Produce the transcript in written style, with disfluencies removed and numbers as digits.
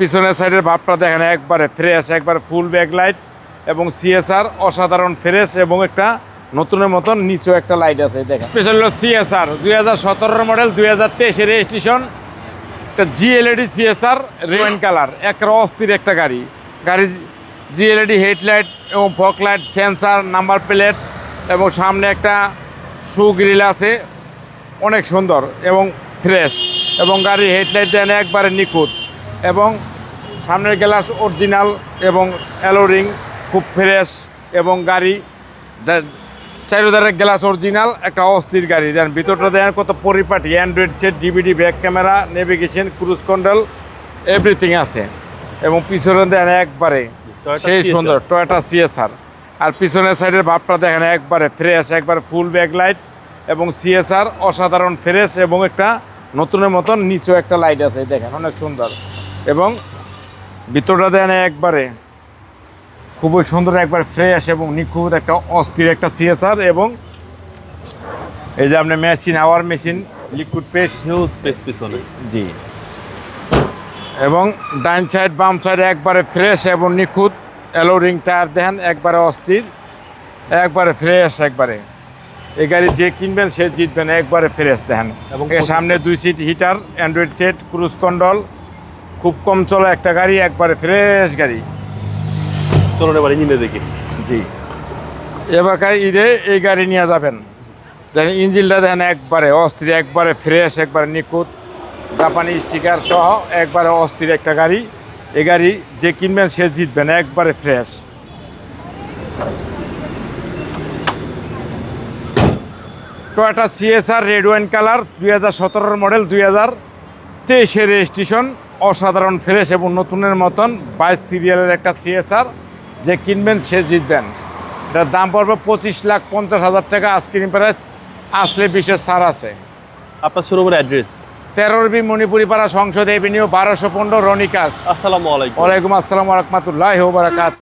পিছনের সাইডের ভাবটা দেখেন একবারে ফ্রেশ, একবারে ফুল ব্যাকলাইট এবং সিএসআর অসাধারণ ফ্রেশ এবং একটা নতুনের মতন নিচেও একটা লাইট আছে দেখেন। স্পেশাল হলো সিএসআর 2017 মডেল 2023 রেজিস্ট্রেশন, একটা জিএলইডি সিএসআর রেড কালার, একটা অস্থির একটা গাড়ি। জিএলইডি হেডলাইট এবং fog light, sensor, number plate এবং সামনে একটা শু গ্রিল আছে, অনেক সুন্দর এবং ফ্রেশ। এবং গাড়ির হেডলাইট দেন একবারে নিখুঁত এবং সামনের গ্লাস অরিজিনাল এবং অ্যালোরিং খুব ফ্রেশ এবং গাড়ি চারিধারের গ্লাস অরিজিনাল, একটা অস্থির গাড়ি। দেন ভিতরটা দেন কত পরিপাটি, Android set, DVD, back camera, navigation, cruise control everything আছে। এবং পিছনে দেন একবারে সেই সুন্দর টয়োটা সিএসআর। আর পিছনের সাইডের ভাবটা দেখেন একবারে ফ্রেশ, একবারে ফুল ব্যাকলাইট এবং সিএসআর অসাধারণ ফ্রেশ এবং একটা নতুনের মতন নিচেও একটা লাইট আছে দেখেন, অনেক সুন্দর। এবং ভিতরটা দেন একবারে খুবই সুন্দর, একবার ফ্রেশ এবং নিখুঁত, একটা অস্থির একটা সিএসআর। এবং এই যে আপনি মেশিন, আওয়ার machine, liquid paste, huge space পিছনে। জি। এবং ডাইন সাইড বাম সাইড একবারে ফ্রেশ এবং নিখুঁত। অ্যালোরিং টায়ার দেখেন একবারে অস্থির, একবারে ফ্রেশ একবারে। এই গাড়ি যে কিনবেন সে জিতবেন, একবারে ফ্রেশ দেখেন। এবং সামনে 2 seat heater, Android set, cruise control, খুব কম চলে একটা গাড়ি, একবারে ফ্রেশ গাড়ি। চলুন এবার ইঞ্জিনে দেখি। জি, এবারকার ঈদে এই গাড়ি নিয়ে যাবেন। দেখেন ইঞ্জিনটা দেখেন একবারে অস্থির, একবারে ফ্রেশ, একবারে নিখুঁত, জাপানি স্টিকার সহ একবারে অস্থির একটা গাড়ি। এই গাড়ি যে কিনবেন সে জিতবেন, একবারে fresh. Toyota CSR red wine colour 2017 model 2023 registration, অসাধারণ ফ্রেশ এবং নতুনের মতন 22 সিরিয়ালের একটা সিএসআর। যে কিনবেন সে জিতবেন। এটার দাম পড়বে 25,50,000 টাকা। আস্কিং প্রাইস আসলে বিশেষ ছাড় আছে। আপনার শোরুমের অ্যাড্রেস? 13 মণিপুরি পাড়া, সংসদ এভিনিউ, 1215, রনিকাস। আসসালামু আলাইকুম। ওয়ালাইকুম আসসালাম ওয়া রাহমাতুল্লাহি ওয়া বারাকাতুহু।